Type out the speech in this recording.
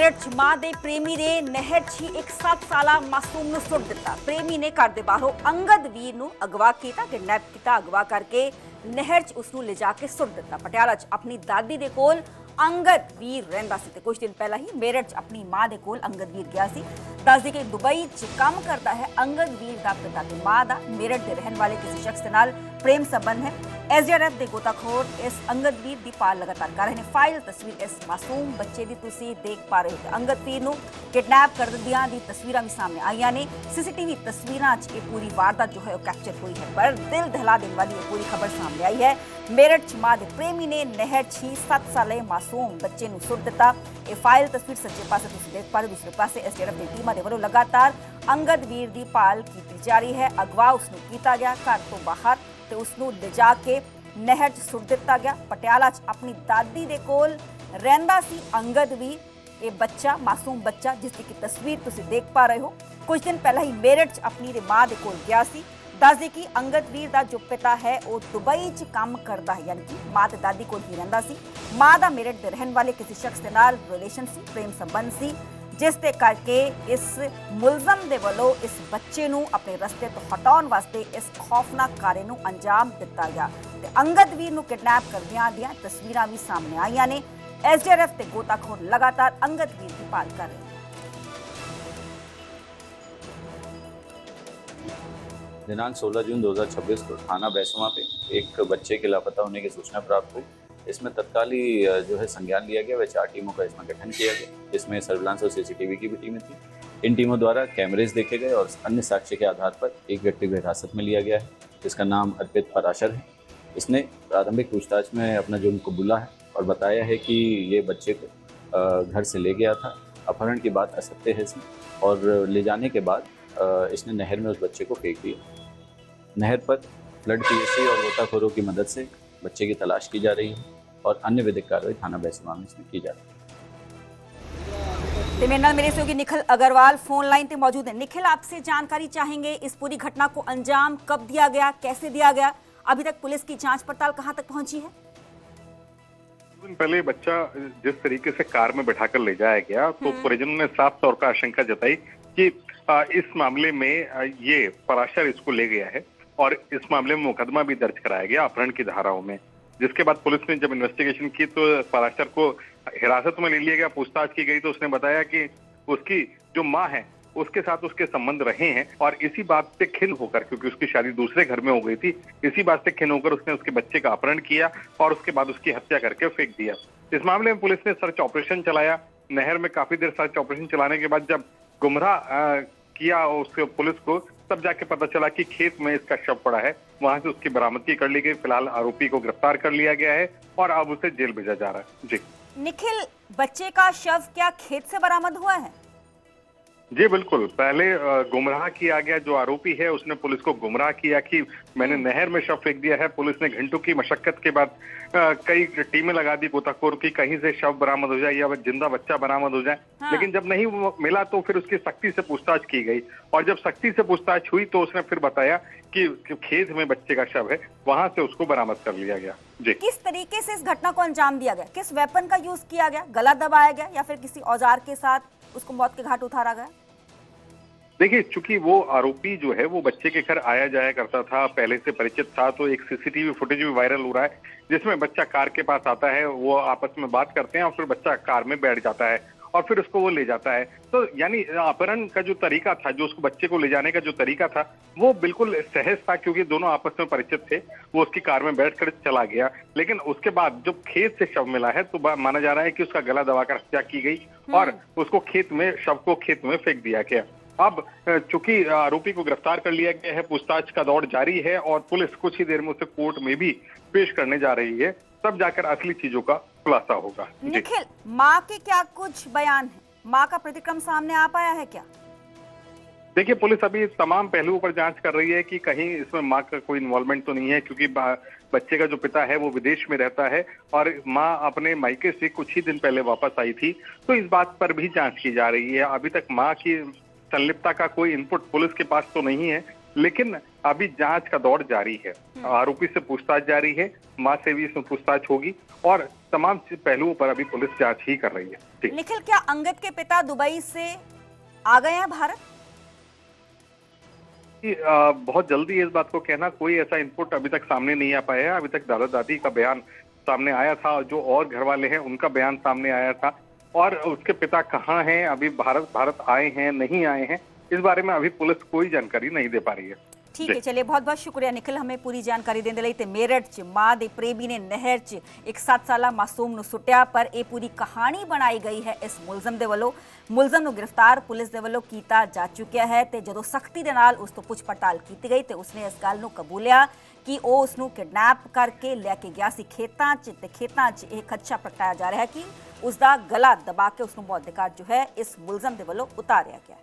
मेरठ च मां दे प्रेमी ने नहर च एक 7 साला मासूम ਨੂੰ ਸੁੱਟ ਦਿੱਤਾ। प्रेमी ने घर ਦੇ ਬਾਹਰੋਂ ਅੰਗਦ ਵੀਰ ਨੂੰ ਅਗਵਾ ਕੀਤਾ, ਕਿਡਨੈਪ ਕੀਤਾ, ਅਗਵਾ ਕਰਕੇ ਨਹਿਰ ਚ ਉਸ ਨੂੰ ਲਿਜਾ ਕੇ ਸੁੱਟ ਦਿੱਤਾ। ਪਟਿਆਲਾ ਚ ਆਪਣੀ ਦਾਦੀ ਦੇ ਕੋਲ अंगद वीर रहिंदा सी ते कुछ दिन पहला ही मेरठ च अपनी मां दे कोल अंगद वीर गया सी। दस दी कि दुबई च काम करता है अंगद वीर दा पिता ते मां दा मेरठ दे रहन वाले किसी शख्स दे नाल प्रेम संबंध है। एसडीआरएफ दे गोताखोर इस अंगद वीर दी पाल लगातार कर रहे हैं। फाइल तस्वीर इस मासूम बच्चे दी तुसी देख पा रहे हो। अंगद वीर नूं किडनैप कर दियां दी तस्वीरां भी सामने आईयां ने। सीसीटीवी तस्वीरां च ये पूरी वारदात जो है वो कैप्चर हुई है, पर दिल दहला देने वाली ये पूरी खबर सामने आई है। मेरठ च मां दे प्रेमी ने नहर च 7 साले मासूम बच्चे नूं सुੱਟ ਦਿੱਤਾ। ਇਹ ਫਾਈਲ ਤਸਵੀਰ ਸੱਜੇ ਪਾਸੇ ਤੁਸੀਂ ਦੇਖ ਪਾ ਰਹੇ ਹੋ। ਦੂਸਰੇ ਪਾਸੇ ਐਸਡੀਆਰਐਫ ਦੀ ਟੀਮਾਂ ਦੇ ਵੱਲੋਂ ਲਗਾਤਾਰ ਅੰਗਦ ਵੀਰ ਦੀ ਭਾਲ ਕੀਤੀ ਜਾ ਰਹੀ ਹੈ। ਅਗਵਾ ਉਸ ਨੂੰ ਕੀਤਾ ਗਿਆ ਘਰ ਤੋਂ ਬਾਹਰ ਤੇ ਉਸ ਨੂੰ ਲਿਜਾ ਕੇ ਨਹਿਰ 'ਚ ਸੁੱਟ ਦਿੱਤਾ ਗਿਆ। ਪਟਿਆਲਾ 'ਚ ਆਪਣੀ ਦਾਦੀ ਦੇ ਕੋਲ ਰਹਿੰਦਾ ਸੀ ਅੰਗਦ ਵੀਰ, ਇਹ ਬੱਚਾ ਮਾਸੂਮ ਬੱਚਾ ਜਿਸ ਦੀ ਤਸਵੀਰ ਤੁਸੀਂ ਦੇਖ ਪਾ ਰਹੇ ਹੋ। ਕੁਝ ਦਿਨ ਪਹਿਲਾਂ ਹੀ ਮੇਰਠ 'ਚ ਆਪਣੀ ਦੇ ਮਾਂ ਦੇ ਕੋਲ ਗਿਆ ਸੀ। दस दी कि अंगद वीर दा जो पिता है वो दुबई च काम करता है, यानी कि मां ते दादी कोल ही रहिंदा सी। मां दा मेरठ दे रहन वाले किसी शख्स दे नाल रिलेशन सी, प्रेम संबंध सी, जिस दे करके इस मुलजम दे वल्लों इस बच्चे नूं अपने रस्ते तो हटाउण वास्ते इस खौफनाक कार्य नूं अंजाम दिता गया ते अंगद वीर नूं किडनैप करदियां दियां तस्वीरां भी सामने आईयां ने। एसडीआरएफ ते गोताखोर लगातार अंगद वीर की भाल कर रहे हैं। दिनांक 16 जून 2026 को थाना बैसवा पे एक बच्चे के लापता होने की सूचना प्राप्त हुई। इसमें तत्काल ही जो है संज्ञान लिया गया व 4 टीमों का इसमें गठन किया गया, जिसमें सर्विलांस और सीसीटीवी की भी टीमें थी। इन टीमों द्वारा कैमरेज देखे गए और अन्य साक्ष्य के आधार पर एक व्यक्ति को हिरासत में लिया गया है, जिसका नाम अर्पित पराशर है। इसने प्रारंभिक पूछताछ में अपना जुर्म कबूला है और बताया है कि ये बच्चे को घर से ले गया था। अपहरण की बात असत्य है इसमें, और ले जाने के बाद इसने नहर में उस बच्चे को फेंक दिया। नहर पर फ्लड पीएससी और गोताखोरों की मदद से बच्चे की तलाश की जा रही है और अन्य विधिक कार्रवाई थाना बैसवा में इसमें की जा रही है। मेरे नाल मेरे सहयोगी निखिल अग्रवाल फोन लाइन पे मौजूद है। निखिल, आपसे जानकारी चाहेंगे इस पूरी घटना को अंजाम कब दिया गया, कैसे दिया गया, अभी तक पुलिस की जांच पड़ताल कहां तक पहुंची है? पहले बच्चा जिस तरीके से कार में बैठाकर ले जाया गया तो परिजनों ने साफ तौर पर आशंका जताई कि इस मामले में ये पराशर इसको ले गया है और इस मामले में मुकदमा भी दर्ज कराया गया अपहरण की धाराओं में। जिसके बाद पुलिस ने जब इन्वेस्टिगेशन की तो पराशर को हिरासत में ले लिया गया, पूछताछ की गई तो उसने बताया कि उसकी जो मां है उसके साथ उसके संबंध रहे हैं और इसी बात से खिन्न होकर, क्योंकि उसकी शादी दूसरे घर में हो गई थी, इसी बात से खिन्न होकर उसने उसके बच्चे का अपहरण किया और उसके बाद उसकी हत्या करके फेंक दिया। इस मामले में पुलिस ने सर्च ऑपरेशन चलाया। नहर में काफी देर सर्च ऑपरेशन चलाने के बाद जब गुमराह किया उसके पुलिस को, तब जाके पता चला कि खेत में इसका शव पड़ा है। वहां से उसकी बरामदगी कर ली गई। फिलहाल आरोपी को गिरफ्तार कर लिया गया है और अब उसे जेल भेजा जा रहा है। जी निखिल, बच्चे का शव क्या खेत से बरामद हुआ है? जी बिल्कुल। पहले गुमराह किया गया, जो आरोपी है उसने पुलिस को गुमराह किया कि मैंने नहर में शव फेंक दिया है। पुलिस ने घंटों की मशक्कत के बाद कई टीमें लगा दी गोताखोर की, कहीं से शव बरामद हो जाए या जिंदा बच्चा बरामद हो जाए। हाँ। लेकिन जब नहीं मिला तो फिर उसकी सख्ती से पूछताछ की गई और जब सख्ती से पूछताछ हुई तो उसने फिर बताया कि खेत में बच्चे का शव है, वहां से उसको बरामद कर लिया गया। जी, किस तरीके से इस घटना को अंजाम दिया गया? किस वेपन का यूज किया गया? गला दबाया गया या फिर किसी औजार के साथ उसको मौत के घाट उतारा गया? देखिए, चूंकि वो आरोपी जो है वो बच्चे के घर आया जाया करता था, पहले से परिचित था, तो एक सीसीटीवी फुटेज भी वायरल हो रहा है जिसमें बच्चा कार के पास आता है, वो आपस में बात करते हैं और फिर बच्चा कार में बैठ जाता है और फिर उसको वो ले जाता है। तो यानी अपहरण का जो तरीका था, जो उसको बच्चे को ले जाने का जो तरीका था, वो बिल्कुल सहज था क्योंकि दोनों आपस में परिचित थे। वो उसकी कार में बैठकर चला गया, लेकिन उसके बाद जब खेत से शव मिला है तो माना जा रहा है कि उसका गला दबाकर हत्या की गई और उसको शव को खेत में फेंक दिया गया। अब चूंकि आरोपी को गिरफ्तार कर लिया गया है, पूछताछ का दौर जारी है और पुलिस कुछ ही देर में उसे कोर्ट में भी पेश करने जा रही है, तब जाकर असली चीजों का खुलासा होगा। निखिल, माँ के क्या कुछ बयान है? माँ का प्रतिक्रम सामने आ पाया है क्या? देखिए, पुलिस अभी तमाम पहलुओं पर जांच कर रही है कि कहीं इसमें माँ का कोई इन्वॉल्वमेंट तो नहीं है, क्योंकि बच्चे का जो पिता है वो विदेश में रहता है और माँ अपने मायके से कुछ ही दिन पहले वापस आई थी, तो इस बात पर भी जांच की जा रही है। अभी तक माँ की संलिप्तता का कोई इनपुट पुलिस के पास तो नहीं है, लेकिन अभी जांच का दौर जारी है। आरोपी से पूछताछ जारी है, मां से भी इसमें पूछताछ होगी और तमाम पहलुओं पर अभी पुलिस जांच ही कर रही है। ठीक। निखिल, क्या अंगद के पिता दुबई से आ गए हैं भारत? बहुत जल्दी इस बात को कहना, कोई ऐसा इनपुट अभी तक सामने नहीं आ पाया है। अभी तक दादा दादी का बयान सामने आया था, जो और घर वाले हैं उनका बयान सामने आया था, और उसके पिता कहाँ हैं, अभी भारत आए हैं नहीं आए हैं, इस बारे में अभी पुलिस कोई जानकारी नहीं दे पा रही है। ठीक है, चलिए बहुत बहुत शुक्रिया निखिल, हमें पूरी जानकारी देने ਲਈ ਤੇ ਮੇਰਠ ਚ ਮਾਂ ਦੇ ਪ੍ਰੇਮੀ ਨੇ ਨਹਿਰ ਚ ਇੱਕ 7 ਸਾਲਾ ਮਾਸੂਮ ਨੂੰ ਸੁੱਟਿਆ, ਪਰ ਇਹ ਪੂਰੀ ਕਹਾਣੀ ਬਣਾਈ ਗਈ ਹੈ ਇਸ ਮੁਲਜ਼ਮ ਦੇ ਵੱਲੋਂ। ਮੁਲਜ਼ਮ ਨੂੰ ਗ੍ਰਿਫਤਾਰ ਪੁਲਿਸ ਦੇ ਵੱਲੋਂ ਕੀਤਾ ਜਾ ਚੁੱਕਿਆ ਹੈ ਤੇ ਜਦੋਂ ਸਖਤੀ ਦੇ ਨਾਲ ਉਸ ਤੋਂ ਪੁੱਛ ਪੜਤਾਲ ਕੀਤੀ ਗਈ ਤੇ ਉਸਨੇ ਇਸ ਗੱਲ ਨੂੰ ਕਬੂਲਿਆ ਕਿ ਉਹ ਉਸ ਨੂੰ ਕਿਡਨੈਪ ਕਰਕੇ ਲੈ ਕੇ ਗਿਆ ਸੀ ਖੇਤਾਂ 'ਚ ਤੇ ਖੇਤਾਂ 'ਚ ਇਹ ਖਦਸ਼ਾ ਪ੍ਰਗਟਾਇਆ ਜਾ ਰਿਹਾ ਹੈ ਕਿ ਉਸ ਦਾ ਗਲਾ ਦਬਾ ਕੇ ਉਸ ਨੂੰ ਮੌਤ ਦੇ ਘਾਟ ਜੋ ਹੈ ਇਸ ਮੁਲਜ਼ਮ ਦੇ ਵੱਲੋਂ ਉਤਾਰਿਆ ਗਿਆ।